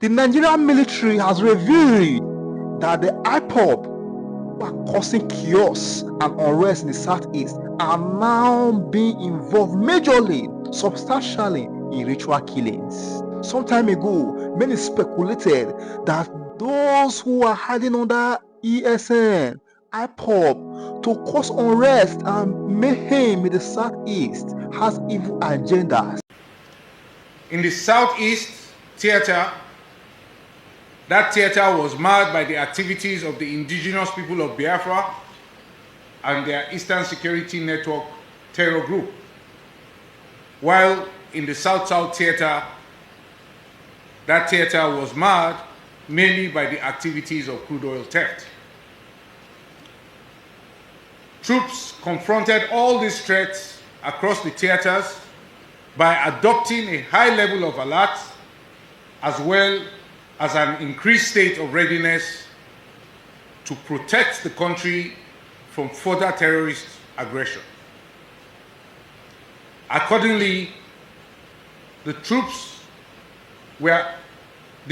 The Nigerian military has revealed that the IPOB who are causing chaos and unrest in the southeast are now being involved majorly, substantially in ritual killings. Some time ago, many speculated that those who are hiding under ESN, IPOB to cause unrest and mayhem in the southeast has evil agendas. In the southeast theater, that theater was marred by the activities of the indigenous people of Biafra and their Eastern Security Network terror group. While in the South-South theater, that theater was marred mainly by the activities of crude oil theft. Troops confronted all these threats across the theaters by adopting a high level of alert as well as an increased state of readiness to protect the country from further terrorist aggression. Accordingly, the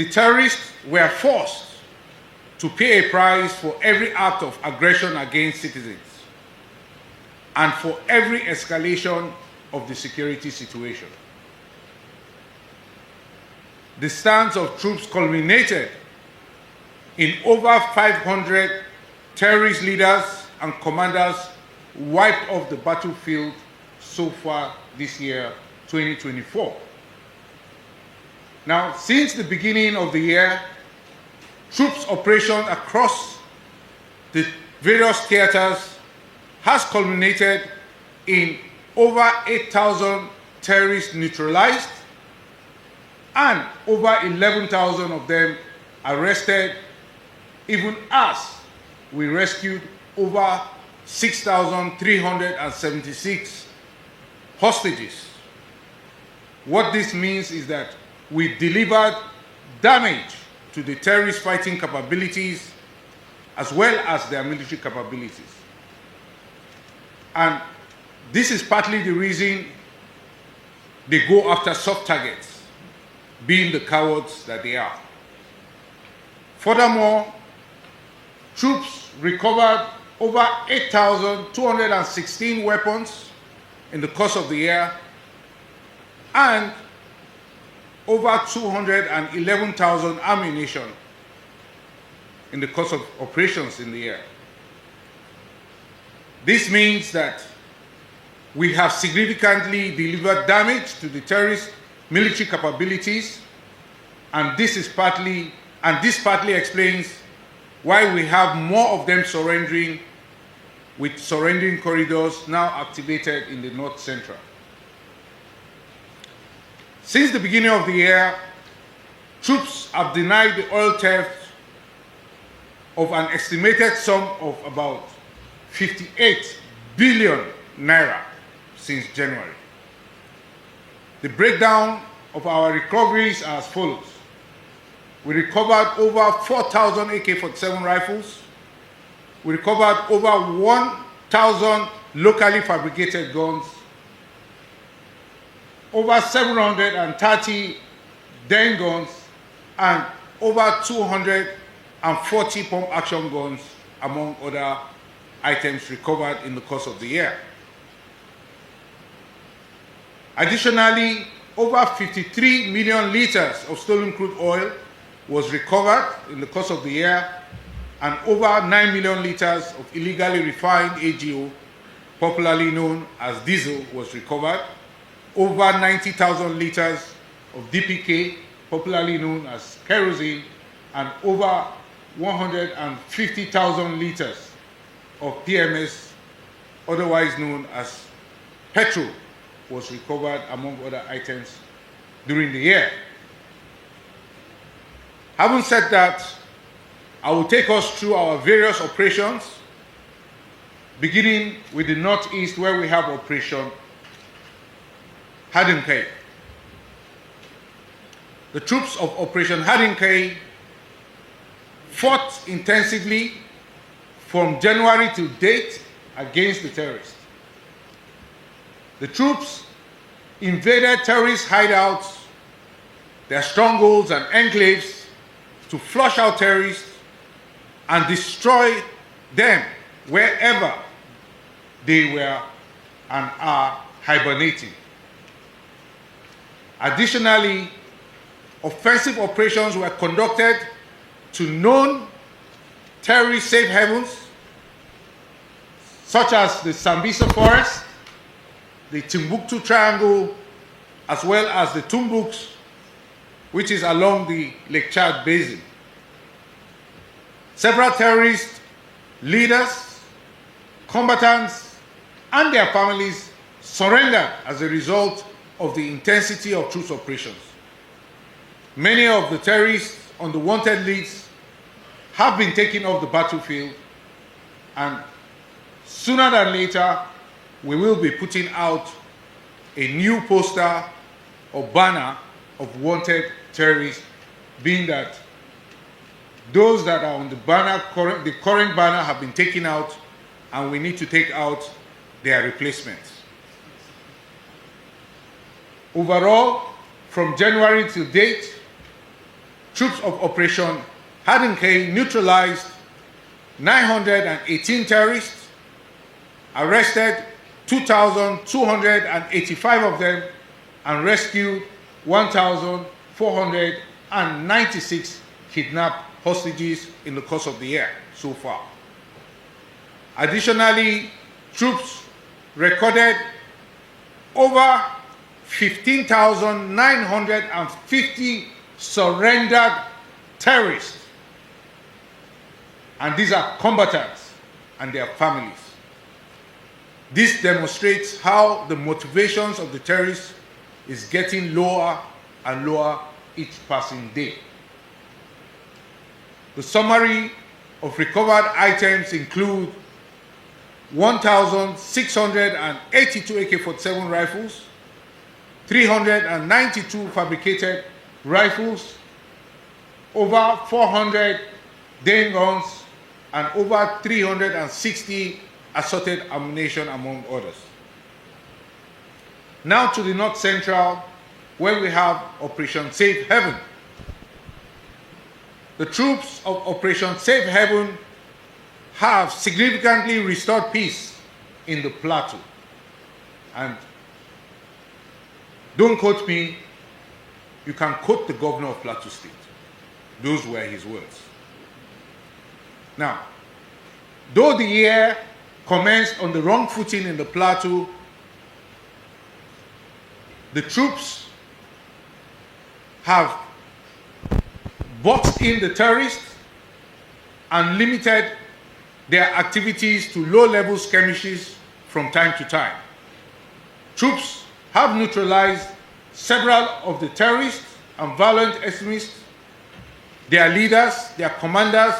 terrorists were forced to pay a price for every act of aggression against citizens and for every escalation of the security situation. The stance of troops culminated in over 500 terrorist leaders and commanders wiped off the battlefield so far this year, 2024. Now, since the beginning of the year, troops' operations across the various theaters has culminated in over 8,000 terrorists neutralized and over 11,000 of them arrested, even as we rescued over 6,376 hostages. What this means is that we delivered damage to the terrorist fighting capabilities as well as their military capabilities. And this is partly the reason they go after soft targets, being the cowards that they are. Furthermore, troops recovered over 8,216 weapons in the course of the year and over 211,000 ammunition in the course of operations in the year. This means that we have significantly delivered damage to the terrorist military capabilities, and this partly explains why we have more of them surrendering, with surrendering corridors now activated in the North Central. Since the beginning of the year, troops have denied the oil theft of an estimated sum of about 58 billion naira since January. The breakdown of our recoveries are as follows. We recovered over 4,000 AK-47 rifles. We recovered over 1,000 locally fabricated guns, over 730 den guns, and over 240 pump-action guns, among other items recovered in the course of the year. Additionally, over 53 million liters of stolen crude oil was recovered in the course of the year, and over 9 million liters of illegally refined AGO, popularly known as diesel, was recovered. Over 90,000 liters of DPK, popularly known as kerosene, and over 150,000 liters of PMS, otherwise known as petrol, was recovered, among other items, during the year. Having said that, I will take us through our various operations, beginning with the Northeast, where we have Operation Hadinkai. The troops of Operation Hadinkai fought intensively from January to date against the terrorists. The troops invaded terrorist hideouts their strongholds and enclaves to flush out terrorists and destroy them wherever they were and are hibernating. Additionally, offensive operations were conducted to known terrorist safe havens, such as the Sambisa Forest, the Timbuktu Triangle, as well as the Tumbuks, which is along the Lake Chad Basin. Several terrorist leaders, combatants, and their families surrendered as a result of the intensity of troops operations. Many of the terrorists on the wanted lists have been taken off the battlefield, and sooner than later, we will be putting out a new poster or banner of wanted terrorists, being that those that are on the banner, the current banner, have been taken out, and we need to take out their replacements. Overall, from January to date, troops of Operation Hadinke neutralized 918 terrorists, arrested 2,285 of them, and rescued 1,496 kidnapped hostages in the course of the year so far. Additionally, troops recorded over 15,950 surrendered terrorists, and these are combatants and their families. This demonstrates how the motivations of the terrorists is getting lower and lower each passing day. The summary of recovered items include 1,682 AK-47 rifles, 392 fabricated rifles, over 400 Dane guns, and over 360 assorted ammunition, among others. Now to the North Central, where we have Operation Safe Haven. The troops of Operation Safe Haven have significantly restored peace in the plateau. And don't quote me, you can quote the governor of Plateau State. Those were his words. Now, though the year commenced on the wrong footing in the plateau, the troops have boxed in the terrorists and limited their activities to low-level skirmishes from time to time. Troops have neutralized several of the terrorists and violent extremists, their leaders, their commanders,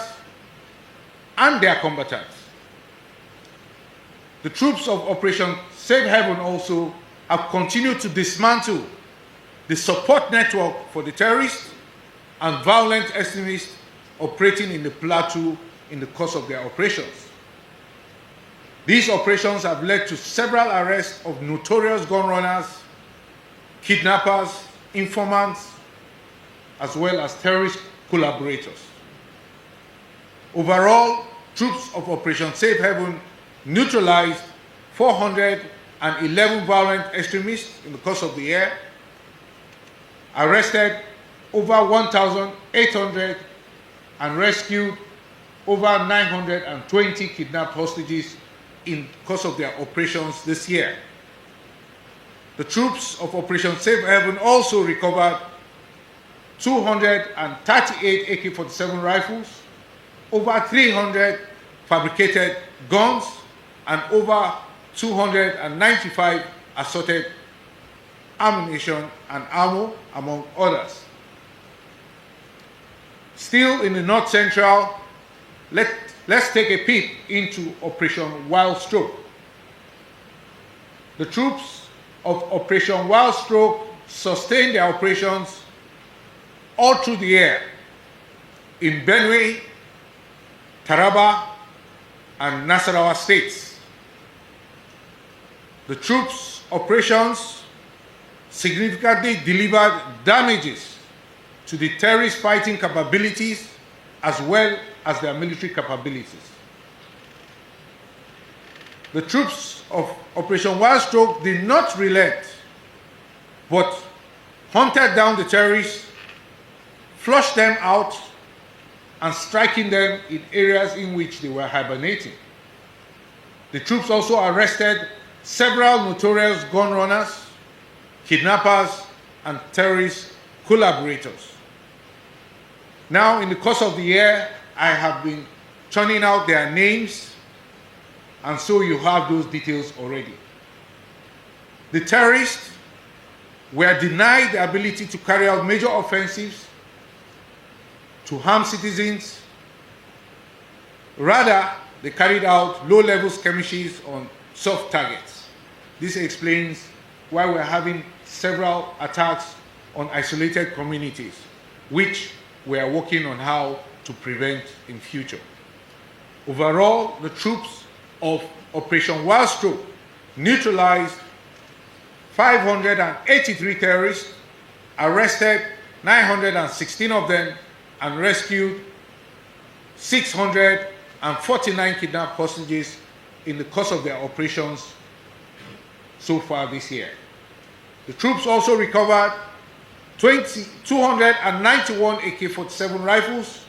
and their combatants. The troops of Operation Safe Haven also have continued to dismantle the support network for the terrorists and violent extremists operating in the plateau in the course of their operations. These operations have led to several arrests of notorious gun runners, kidnappers, informants, as well as terrorist collaborators. Overall, troops of Operation Safe Haven neutralized 411 violent extremists in the course of the year, arrested over 1,800, and rescued over 920 kidnapped hostages in the course of their operations this year. The troops of Operation Safe Haven also recovered 238 AK-47 rifles, over 300 fabricated guns, and over 295 assorted ammunition and ammo, among others. Still in the North Central, let's take a peek into Operation Wild Stroke. The troops of Operation Wild Stroke sustained their operations all through the year in Benue, Taraba, and Nasarawa states. The troops' operations significantly delivered damages to the terrorist fighting capabilities as well as their military capabilities. The troops of Operation Wild Stroke did not relent, but hunted down the terrorists, flushed them out, and striking them in areas in which they were hibernating. The troops also arrested several notorious gun runners, kidnappers, and terrorist collaborators. Now, in the course of the year, I have been churning out their names, and so you have those details already. The terrorists were denied the ability to carry out major offensives to harm citizens. Rather, they carried out low-level skirmishes on soft targets. This explains why we're having several attacks on isolated communities, which we are working on how to prevent in future. Overall, the troops of Operation Wild Stroke neutralized 583 terrorists, arrested 916 of them, and rescued 649 kidnapped hostages in the course of their operations so far this year. The troops also recovered 291 AK-47 rifles,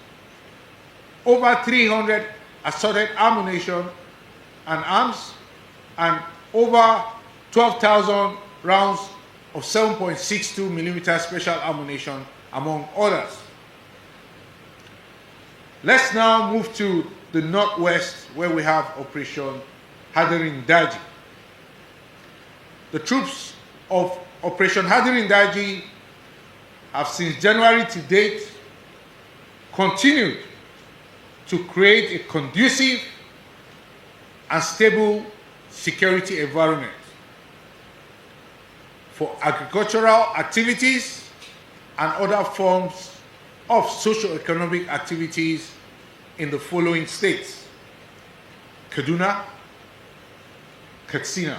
over 300 assorted ammunition and arms, and over 12,000 rounds of 7.62 millimeter special ammunition, among others. Let's now move to the northwest, where we have Operation Hadirin Daji. The troops of Operation Hadirin Daji have since January to date continued to create a conducive and stable security environment for agricultural activities and other forms of socio-economic activities in the following states: Kaduna, Katsina,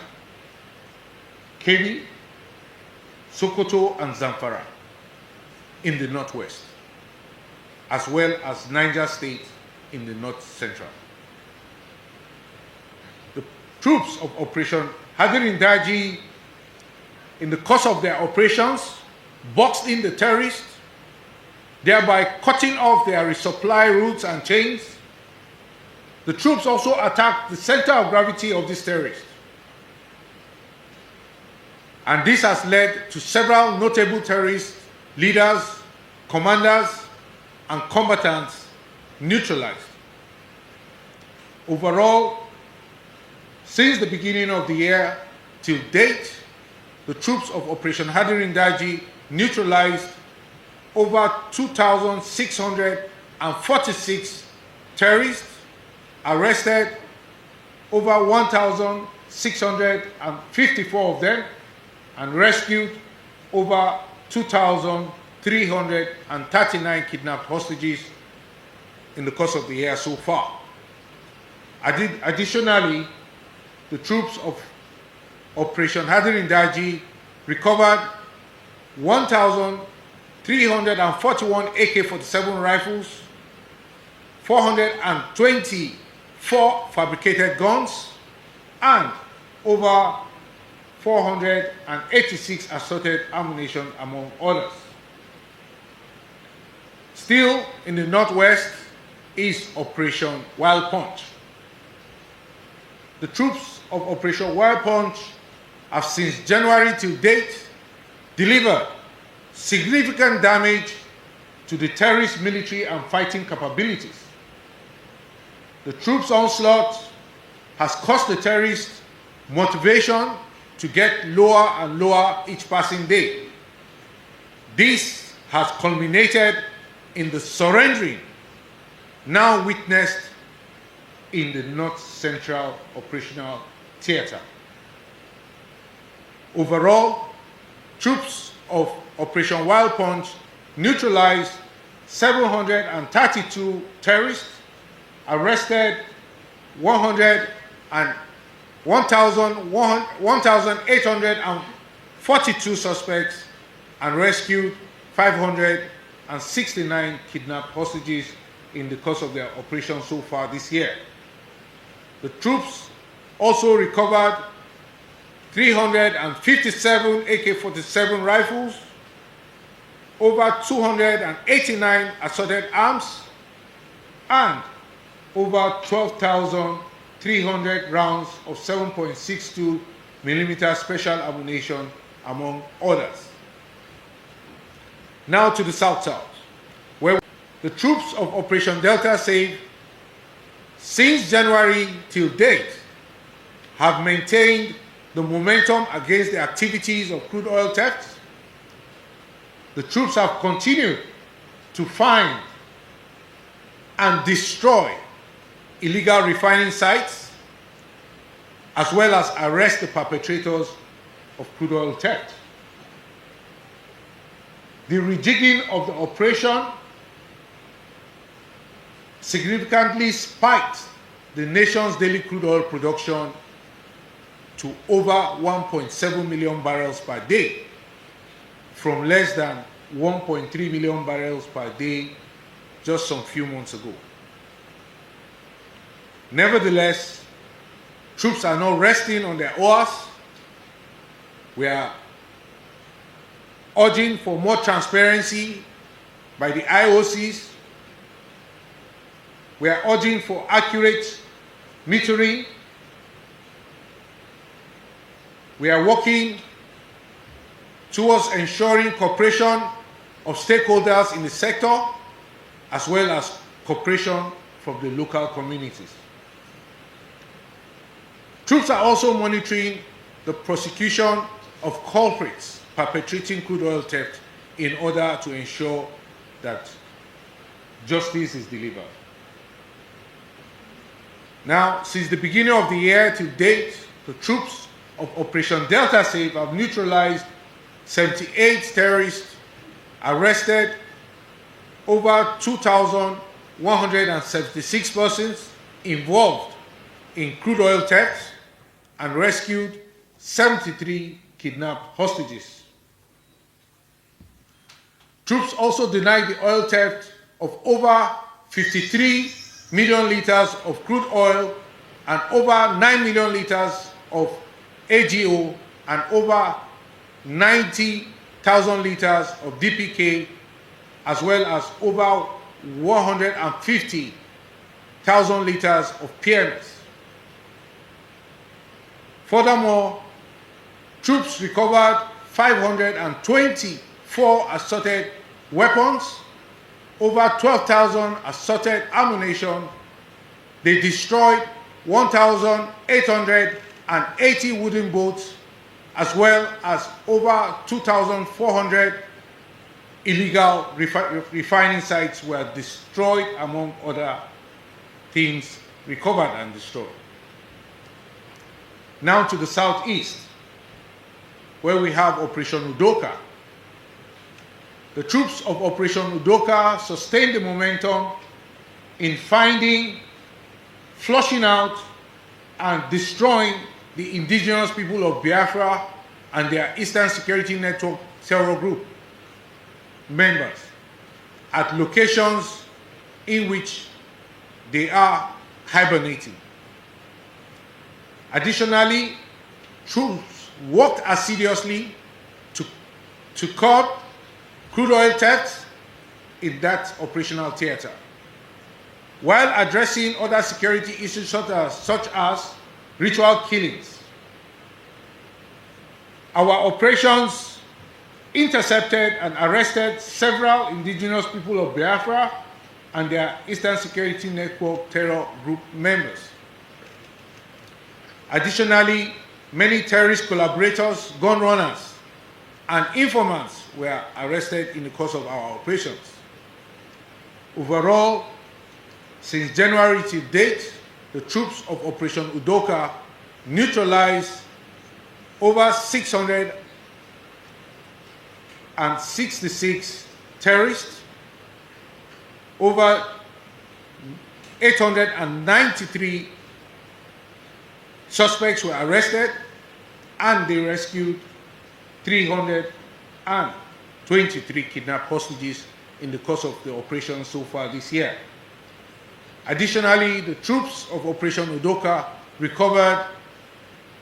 Kebbi, Sokoto, and Zamfara in the northwest, as well as Niger State in the north central. The troops of Operation Hadirin Daji, in the course of their operations, boxed in the terrorists, thereby cutting off their resupply routes and chains. The troops also attacked the center of gravity of these terrorists. And this has led to several notable terrorist leaders, commanders, and combatants neutralized. Overall, since the beginning of the year till date, the troops of Operation Hadirin Daji neutralized over 2,646 terrorists, arrested over 1,654 of them, and rescued over 2,339 kidnapped hostages in the course of the year so far. Additionally, the troops of Operation Hadirin Daji recovered 1,341 AK-47 rifles, 424 fabricated guns, and over 486 assorted ammunition, among others. Still in the northwest is Operation Wild Punch. The troops of Operation Wild Punch have since January to date delivered significant damage to the terrorist military and fighting capabilities. The troops' onslaught has cost the terrorists motivation to get lower and lower each passing day. This has culminated in the surrendering now witnessed in the North Central Operational Theater. Overall, troops of Operation Wild Punch neutralized 732 terrorists, arrested 1,842 suspects, and rescued 369 kidnapped hostages in the course of their operation so far this year. The troops also recovered 357 AK-47 rifles, over 289 assorted arms, and over 12,300 rounds of 7.62 millimeter special ammunition, among others. Now to the South-South, where the troops of Operation Delta Save, since January till date, have maintained the momentum against the activities of crude oil theft. The troops have continued to find and destroy illegal refining sites, as well as arrest the perpetrators of crude oil theft. The rejigging of the operation significantly spiked the nation's daily crude oil production to over 1.7 million barrels per day, from less than 1.3 million barrels per day just some few months ago. Nevertheless, troops are not resting on their oars. We are urging for more transparency by the IOCs. We are urging for accurate metering. We are working towards ensuring cooperation of stakeholders in the sector, as well as cooperation from the local communities. Troops are also monitoring the prosecution of culprits perpetrating crude oil theft in order to ensure that justice is delivered. Now, since the beginning of the year to date, the troops of Operation Delta Save have neutralized 78 terrorists, arrested over 2,176 persons involved in crude oil theft, and rescued 73 kidnapped hostages. Troops also denied the oil theft of over 53 million liters of crude oil and over 9 million liters of AGO and over 90,000 liters of DPK, as well as over 150,000 liters of PMS. Furthermore, troops recovered 524 assorted weapons, over 12,000 assorted ammunition. They destroyed 1,880 wooden boats, as well as over 2,400 illegal refining sites were destroyed, among other things recovered and destroyed. Now to the southeast, where we have Operation Udoka. The troops of Operation Udoka sustained the momentum in finding, flushing out, and destroying the indigenous people of Biafra and their Eastern Security Network terror group members at locations in which they are hibernating. Additionally, troops worked assiduously to curb crude oil theft in that operational theater, while addressing other security issues such as ritual killings. Our operations intercepted and arrested several indigenous people of Biafra and their Eastern Security Network terror group members. Additionally, many terrorist collaborators, gun runners, and informants were arrested in the course of our operations. Overall, since January to date, the troops of Operation Udoka neutralized over 666 terrorists, over 893 suspects were arrested, and they rescued 323 kidnapped hostages in the course of the operation so far this year. Additionally, the troops of Operation Udoka recovered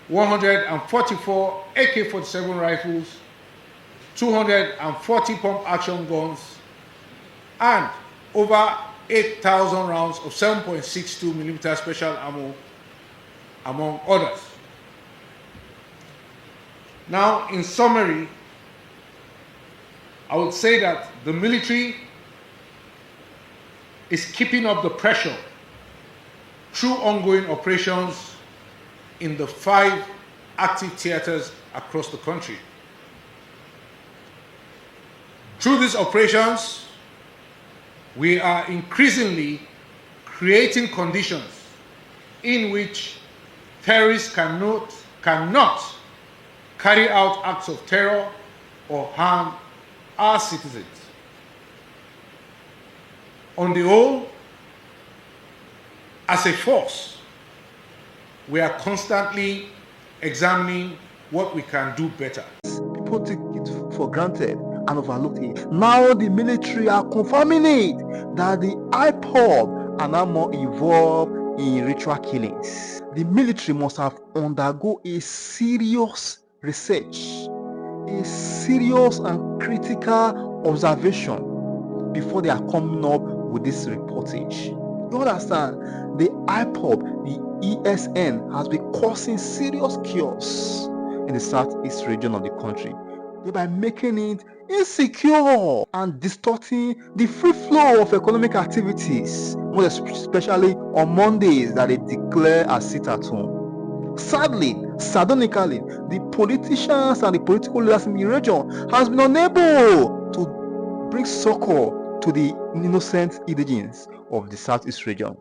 144 AK-47 rifles, 240 pump-action guns, and over 8,000 rounds of 7.62mm special ammo, among others. Now, in summary, I would say that the military is keeping up the pressure through ongoing operations in the 5 active theaters across the country. Through these operations, we are increasingly creating conditions in which terrorists cannot carry out acts of terror or harm our citizens. On the whole, as a force, we are constantly examining what we can do better. People take it for granted and overlooked it. Now the military are confirming it that the IPOB are now more involved in ritual killings. The military must have undergone a serious research, a serious and critical observation before they are coming up with this reportage. You understand? The IPOB, the ESN, has been causing serious chaos in the southeast region of the country, thereby making it insecure and distorting the free flow of economic activities, most especially on Mondays that they declare as sit-at-home. Sadly, sardonically, the politicians and the political leaders in the region has been unable to bring succor to the innocent indigents of the southeast region.